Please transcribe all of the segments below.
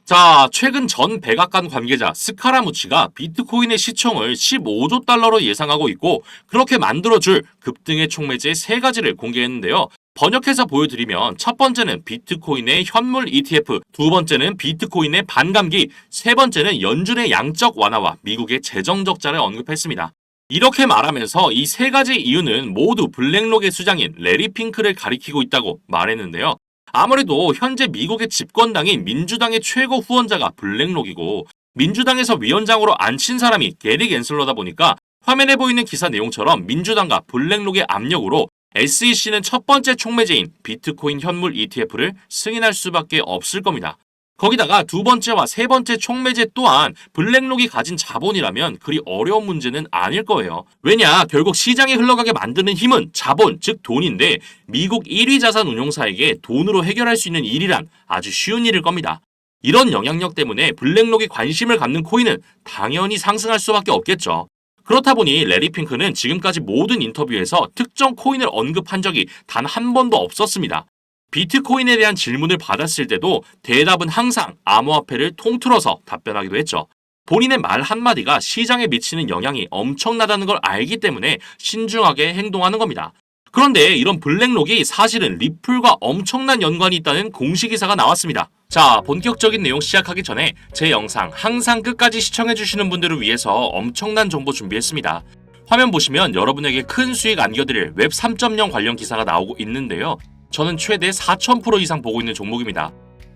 자, 최근 전 백악관 관계자 스카라무치가 비트코인의 시총을 15조 달러로 예상하고 있고 그렇게 만들어줄 급등의 촉매제 3가지를 공개했는데요. 번역해서 보여드리면 첫 번째는 비트코인의 현물 ETF, 두 번째는 비트코인의 반감기, 세 번째는 연준의 양적 완화와 미국의 재정 적자를 언급했습니다. 이렇게 말하면서 이 3가지 이유는 모두 블랙록의 수장인 레리 핑크를 가리키고 있다고 말했는데요. 아무래도 현재 미국의 집권당인 민주당의 최고 후원자가 블랙록이고 민주당에서 위원장으로 앉힌 사람이 게리 갠슬러다 보니까 화면에 보이는 기사 내용처럼 민주당과 블랙록의 압력으로 SEC는 첫 번째 촉매제인 비트코인 현물 ETF를 승인할 수밖에 없을 겁니다. 거기다가 두 번째와 세 번째 촉매제 또한 블랙록이 가진 자본이라면 그리 어려운 문제는 아닐 거예요. 왜냐, 결국 시장에 흘러가게 만드는 힘은 자본, 즉 돈인데 미국 1위 자산 운용사에게 돈으로 해결할 수 있는 일이란 아주 쉬운 일일 겁니다. 이런 영향력 때문에 블랙록이 관심을 갖는 코인은 당연히 상승할 수밖에 없겠죠. 그렇다 보니 레리 핑크는 지금까지 모든 인터뷰에서 특정 코인을 언급한 적이 단 한 번도 없었습니다. 비트코인에 대한 질문을 받았을 때도 대답은 항상 암호화폐를 통틀어서 답변하기도 했죠. 본인의 말 한마디가 시장에 미치는 영향이 엄청나다는 걸 알기 때문에 신중하게 행동하는 겁니다. 그런데 이런 블랙록이 사실은 리플과 엄청난 연관이 있다는 공식 기사가 나왔습니다. 자, 본격적인 내용 시작하기 전에 제 영상 항상 끝까지 시청해주시는 분들을 위해서 엄청난 정보 준비했습니다. 화면 보시면 여러분에게 큰 수익 안겨드릴 웹 3.0 관련 기사가 나오고 있는데요. 저는 최대 4000% 이상 보고 있는 종목입니다.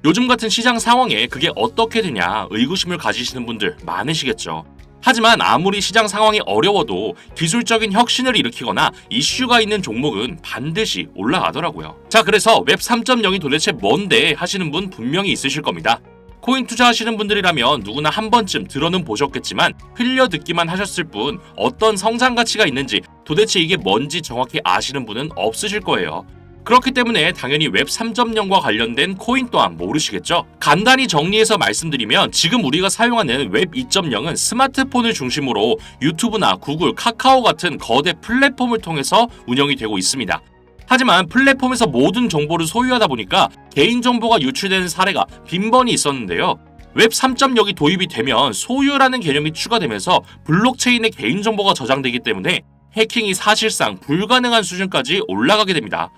요즘 같은 시장 상황에 그게 어떻게 되냐 의구심을 가지시는 분들 많으시겠죠. 하지만 아무리 시장 상황이 어려워도 기술적인 혁신을 일으키거나 이슈가 있는 종목은 반드시 올라가더라고요. 자, 그래서 웹 3.0이 도대체 뭔데 하시는 분 분명히 있으실 겁니다. 코인 투자하시는 분들이라면 누구나 한 번쯤 들어는 보셨겠지만 흘려 듣기만 하셨을 뿐 어떤 성장 가치가 있는지 도대체 이게 뭔지 정확히 아시는 분은 없으실 거예요. 그렇기 때문에 당연히 웹 3.0과 관련된 코인 또한 모르시겠죠? 간단히 정리해서 말씀드리면 지금 우리가 사용하는 웹 2.0은 스마트폰을 중심으로 유튜브나 구글, 카카오 같은 거대 플랫폼을 통해서 운영이 되고 있습니다. 하지만 플랫폼에서 모든 정보를 소유하다 보니까 개인정보가 유출되는 사례가 빈번히 있었는데요. 웹 3.0이 도입이 되면 소유라는 개념이 추가되면서 블록체인의 개인정보가 저장되기 때문에 해킹이 사실상 불가능한 수준까지 올라가게 됩니다.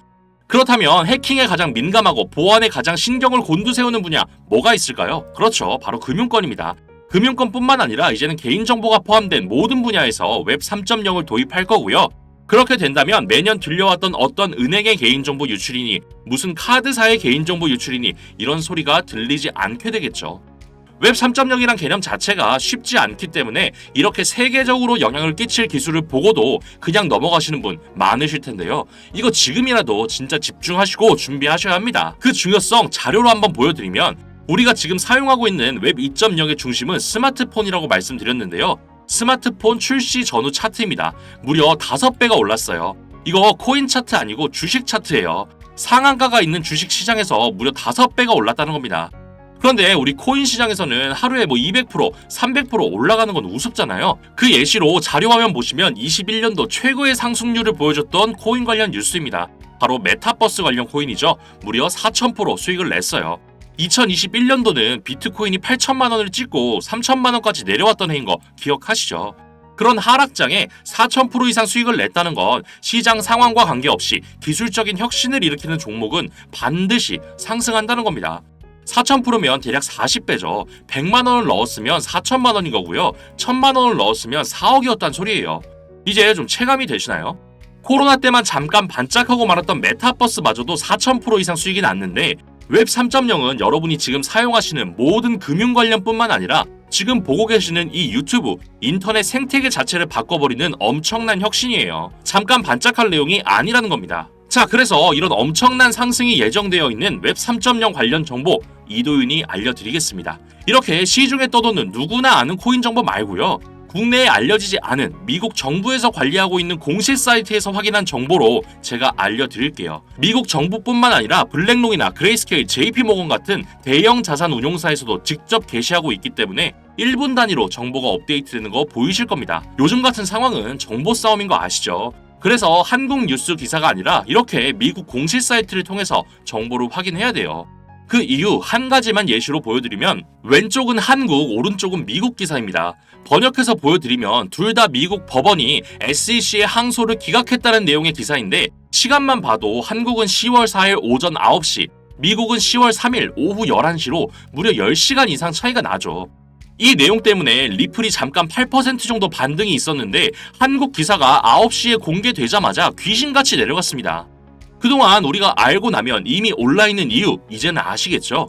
그렇다면 해킹에 가장 민감하고 보안에 가장 신경을 곤두세우는 분야 뭐가 있을까요? 그렇죠, 바로 금융권입니다. 금융권뿐만 아니라 이제는 개인정보가 포함된 모든 분야에서 웹 3.0을 도입할 거고요. 그렇게 된다면 매년 들려왔던 어떤 은행의 개인정보 유출이니 무슨 카드사의 개인정보 유출이니 이런 소리가 들리지 않게 되겠죠. 웹 3.0이란 개념 자체가 쉽지 않기 때문에 이렇게 세계적으로 영향을 끼칠 기술을 보고도 그냥 넘어가시는 분 많으실 텐데요. 이거 지금이라도 진짜 집중하시고 준비하셔야 합니다. 그 중요성 자료로 한번 보여드리면 우리가 지금 사용하고 있는 웹 2.0의 중심은 스마트폰이라고 말씀드렸는데요. 스마트폰 출시 전후 차트입니다. 무려 5배가 올랐어요. 이거 코인 차트 아니고 주식 차트예요. 상한가가 있는 주식 시장에서 무려 5배가 올랐다는 겁니다. 그런데 우리 코인 시장에서는 하루에 200%, 300% 올라가는 건 우습잖아요. 그 예시로 자료 화면 보시면 21년도 최고의 상승률을 보여줬던 코인 관련 뉴스입니다. 바로 메타버스 관련 코인이죠. 무려 4000% 수익을 냈어요. 2021년도는 비트코인이 8천만 원을 찍고 3천만 원까지 내려왔던 해인 거 기억하시죠? 그런 하락장에 4000% 이상 수익을 냈다는 건 시장 상황과 관계없이 기술적인 혁신을 일으키는 종목은 반드시 상승한다는 겁니다. 4000%면 대략 40배죠. 100만 원을 넣었으면 4천만 원인 거고요. 1000만 원을 넣었으면 4억이었단 소리예요. 이제 좀 체감이 되시나요? 코로나 때만 잠깐 반짝하고 말았던 메타버스마저도 4000% 이상 수익이 났는데 웹 3.0은 여러분이 지금 사용하시는 모든 금융 관련뿐만 아니라 지금 보고 계시는 이 유튜브, 인터넷 생태계 자체를 바꿔버리는 엄청난 혁신이에요. 잠깐 반짝할 내용이 아니라는 겁니다. 자, 그래서 이런 엄청난 상승이 예정되어 있는 웹 3.0 관련 정보 이도윤이 알려드리겠습니다. 이렇게 시중에 떠도는 누구나 아는 코인 정보 말고요. 국내에 알려지지 않은 미국 정부에서 관리하고 있는 공식 사이트에서 확인한 정보로 제가 알려드릴게요. 미국 정부뿐만 아니라 블랙록이나 그레이스케일, JP모건 같은 대형 자산 운용사에서도 직접 게시하고 있기 때문에 1분 단위로 정보가 업데이트되는 거 보이실 겁니다. 요즘 같은 상황은 정보 싸움인 거 아시죠? 그래서 한국 뉴스 기사가 아니라 이렇게 미국 공식 사이트를 통해서 정보를 확인해야 돼요. 그 이유 한 가지만 예시로 보여드리면 왼쪽은 한국, 오른쪽은 미국 기사입니다. 번역해서 보여드리면 둘 다 미국 법원이 SEC의 항소를 기각했다는 내용의 기사인데 시간만 봐도 한국은 10월 4일 오전 9시, 미국은 10월 3일 오후 11시로 무려 10시간 이상 차이가 나죠. 이 내용 때문에 리플이 잠깐 8% 정도 반등이 있었는데 한국 기사가 9시에 공개되자마자 귀신같이 내려갔습니다. 그동안 우리가 알고 나면 이미 올라있는 이유 이제는 아시겠죠?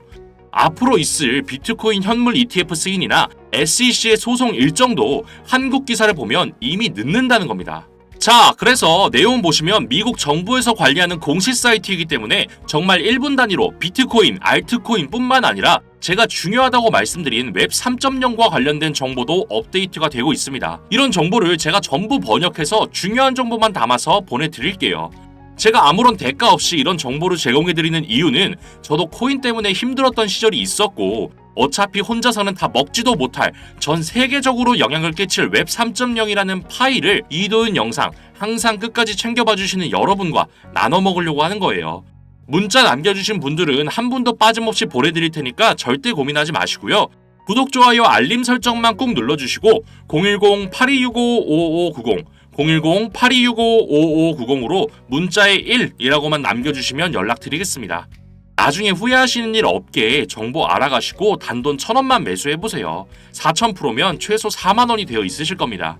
앞으로 있을 비트코인 현물 ETF 승인이나 SEC의 소송 일정도 한국 기사를 보면 이미 늦는다는 겁니다. 자, 그래서 내용 보시면 미국 정부에서 관리하는 공식 사이트이기 때문에 정말 1분 단위로 비트코인, 알트코인 뿐만 아니라 제가 중요하다고 말씀드린 웹 3.0과 관련된 정보도 업데이트가 되고 있습니다. 이런 정보를 제가 전부 번역해서 중요한 정보만 담아서 보내드릴게요. 제가 아무런 대가 없이 이런 정보를 제공해드리는 이유는 저도 코인 때문에 힘들었던 시절이 있었고 어차피 혼자서는 다 먹지도 못할 전 세계적으로 영향을 끼칠 웹 3.0이라는 파일을 이도윤 영상 항상 끝까지 챙겨봐 주시는 여러분과 나눠 먹으려고 하는 거예요. 문자 남겨주신 분들은 한 분도 빠짐없이 보내드릴 테니까 절대 고민하지 마시고요. 구독, 좋아요, 알림 설정만 꾹 눌러주시고 010-8265-5590 010-8265-5590으로 문자에 1이라고만 남겨주시면 연락드리겠습니다. 나중에 후회하시는 일 없게 정보 알아가시고 단돈 1,000원만 매수해보세요. 4,000%면 최소 4만원이 되어 있으실 겁니다.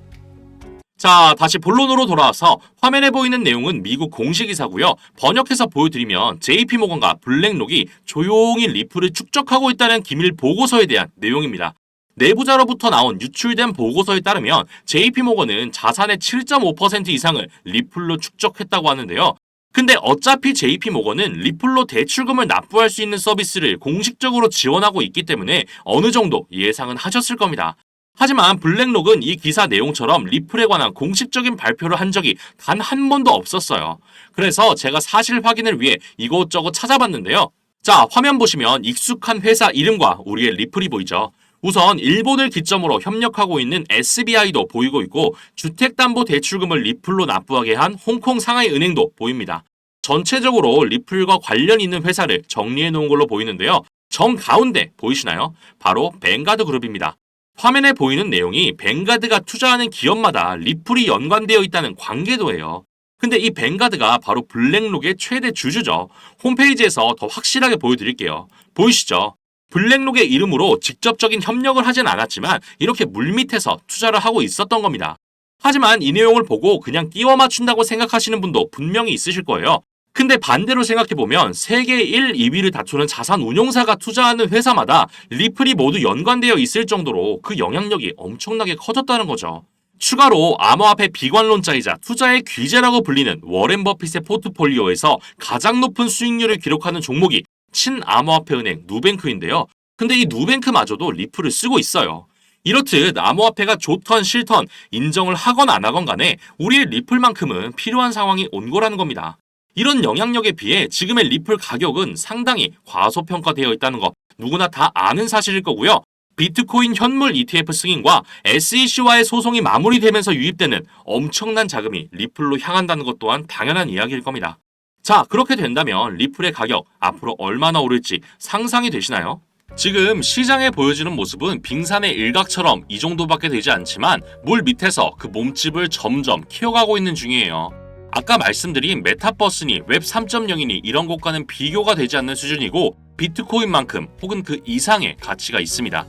자, 다시 본론으로 돌아와서 화면에 보이는 내용은 미국 공식 기사고요. 번역해서 보여드리면 JP모건과 블랙록이 조용히 리플을 축적하고 있다는 기밀 보고서에 대한 내용입니다. 내부자로부터 나온 유출된 보고서에 따르면 JP모건은 자산의 7.5% 이상을 리플로 축적했다고 하는데요. 근데 어차피 JP모건은 리플로 대출금을 납부할 수 있는 서비스를 공식적으로 지원하고 있기 때문에 어느 정도 예상은 하셨을 겁니다. 하지만 블랙록은 이 기사 내용처럼 리플에 관한 공식적인 발표를 한 적이 단 한 번도 없었어요. 그래서 제가 사실 확인을 위해 이것저것 찾아봤는데요. 자, 화면 보시면 익숙한 회사 이름과 우리의 리플이 보이죠. 우선 일본을 기점으로 협력하고 있는 SBI도 보이고 있고 주택담보대출금을 리플로 납부하게 한 홍콩 상하이은행도 보입니다. 전체적으로 리플과 관련 있는 회사를 정리해 놓은 걸로 보이는데요. 정가운데 보이시나요? 바로 뱅가드 그룹입니다. 화면에 보이는 내용이 뱅가드가 투자하는 기업마다 리플이 연관되어 있다는 관계도예요. 근데 이 뱅가드가 바로 블랙록의 최대 주주죠. 홈페이지에서 더 확실하게 보여드릴게요. 보이시죠? 블랙록의 이름으로 직접적인 협력을 하진 않았지만 이렇게 물밑에서 투자를 하고 있었던 겁니다. 하지만 이 내용을 보고 그냥 끼워 맞춘다고 생각하시는 분도 분명히 있으실 거예요. 근데 반대로 생각해보면 세계 1, 2위를 다투는 자산 운용사가 투자하는 회사마다 리플이 모두 연관되어 있을 정도로 그 영향력이 엄청나게 커졌다는 거죠. 추가로 암호화폐 비관론자이자 투자의 귀재라고 불리는 워렌 버핏의 포트폴리오에서 가장 높은 수익률을 기록하는 종목이 친암호화폐은행 누뱅크인데요. 근데 이 누뱅크마저도 리플을 쓰고 있어요. 이렇듯 암호화폐가 좋던 싫던 인정을 하건 안 하건 간에 우리의 리플만큼은 필요한 상황이 온 거라는 겁니다. 이런 영향력에 비해 지금의 리플 가격은 상당히 과소평가되어 있다는 거 누구나 다 아는 사실일 거고요. 비트코인 현물 ETF 승인과 SEC와의 소송이 마무리되면서 유입되는 엄청난 자금이 리플로 향한다는 것 또한 당연한 이야기일 겁니다. 자, 그렇게 된다면 리플의 가격 앞으로 얼마나 오를지 상상이 되시나요? 지금 시장에 보여지는 모습은 빙산의 일각처럼 이 정도밖에 되지 않지만 물 밑에서 그 몸집을 점점 키워가고 있는 중이에요. 아까 말씀드린 메타버스니 웹 3.0이니 이런 것과는 비교가 되지 않는 수준이고 비트코인만큼 혹은 그 이상의 가치가 있습니다.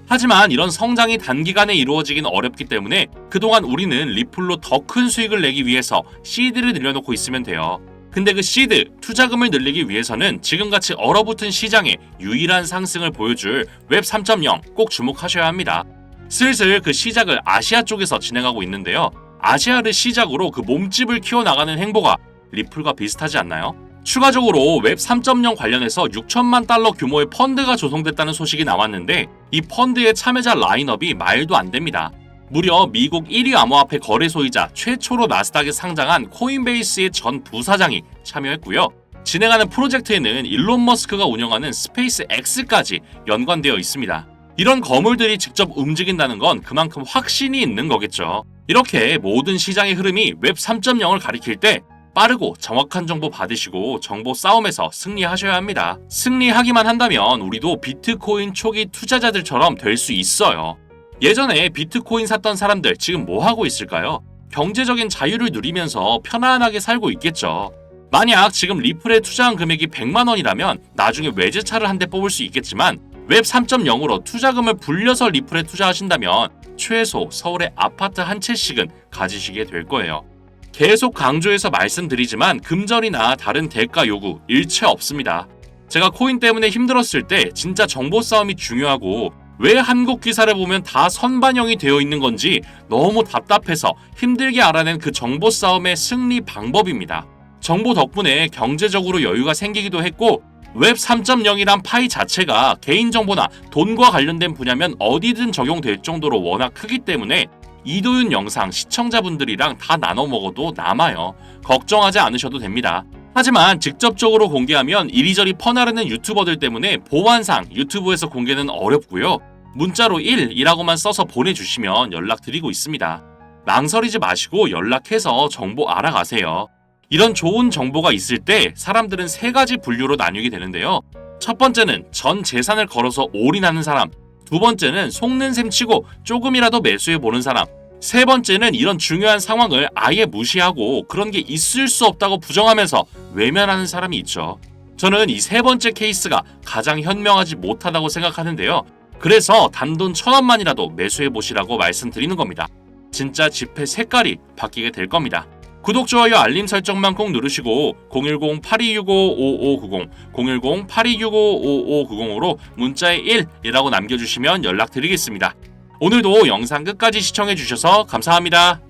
하지만 이런 성장이 단기간에 이루어지긴 어렵기 때문에 그동안 우리는 리플로 더 큰 수익을 내기 위해서 시드를 늘려놓고 있으면 돼요. 근데 그 시드, 투자금을 늘리기 위해서는 지금같이 얼어붙은 시장에 유일한 상승을 보여줄 웹 3.0 꼭 주목하셔야 합니다. 슬슬 그 시작을 아시아 쪽에서 진행하고 있는데요. 아시아를 시작으로 그 몸집을 키워나가는 행보가 리플과 비슷하지 않나요? 추가적으로 웹 3.0 관련해서 6천만 달러 규모의 펀드가 조성됐다는 소식이 나왔는데 이 펀드의 참여자 라인업이 말도 안 됩니다. 무려 미국 1위 암호화폐 거래소이자 최초로 나스닥에 상장한 코인베이스의 전 부사장이 참여했고요. 진행하는 프로젝트에는 일론 머스크가 운영하는 스페이스 X까지 연관되어 있습니다. 이런 거물들이 직접 움직인다는 건 그만큼 확신이 있는 거겠죠. 이렇게 모든 시장의 흐름이 웹 3.0을 가리킬 때 빠르고 정확한 정보 받으시고 정보 싸움에서 승리하셔야 합니다. 승리하기만 한다면 우리도 비트코인 초기 투자자들처럼 될 수 있어요. 예전에 비트코인 샀던 사람들 지금 뭐 하고 있을까요? 경제적인 자유를 누리면서 편안하게 살고 있겠죠. 만약 지금 리플에 투자한 금액이 100만 원이라면 나중에 외제차를 한 대 뽑을 수 있겠지만 웹 3.0으로 투자금을 불려서 리플에 투자하신다면 최소 서울의 아파트 한 채씩은 가지시게 될 거예요. 계속 강조해서 말씀드리지만 금전이나 다른 대가 요구 일체 없습니다. 제가 코인 때문에 힘들었을 때 진짜 정보 싸움이 중요하고 왜 한국 기사를 보면 다 선반영이 되어 있는 건지 너무 답답해서 힘들게 알아낸 그 정보 싸움의 승리 방법입니다. 정보 덕분에 경제적으로 여유가 생기기도 했고 웹 3.0이란 파이 자체가 개인정보나 돈과 관련된 분야면 어디든 적용될 정도로 워낙 크기 때문에 이도윤 영상 시청자분들이랑 다 나눠 먹어도 남아요. 걱정하지 않으셔도 됩니다. 하지만 직접적으로 공개하면 이리저리 퍼나르는 유튜버들 때문에 보안상 유튜브에서 공개는 어렵고요. 문자로 1이라고만 써서 보내주시면 연락드리고 있습니다. 망설이지 마시고 연락해서 정보 알아가세요. 이런 좋은 정보가 있을 때 사람들은 세 가지 분류로 나뉘게 되는데요. 첫 번째는 전 재산을 걸어서 올인하는 사람, 두 번째는 속는 셈 치고 조금이라도 매수해보는 사람, 세 번째는 이런 중요한 상황을 아예 무시하고 그런 게 있을 수 없다고 부정하면서 외면하는 사람이 있죠. 저는 이 세 번째 케이스가 가장 현명하지 못하다고 생각하는데요. 그래서 단돈 1,000원만이라도 매수해보시라고 말씀드리는 겁니다. 진짜 지폐 색깔이 바뀌게 될 겁니다. 구독, 좋아요, 알림 설정만 꼭 누르시고 010-8265-5590, 010-8265-5590으로 문자에 1이라고 남겨주시면 연락드리겠습니다. 오늘도 영상 끝까지 시청해주셔서 감사합니다.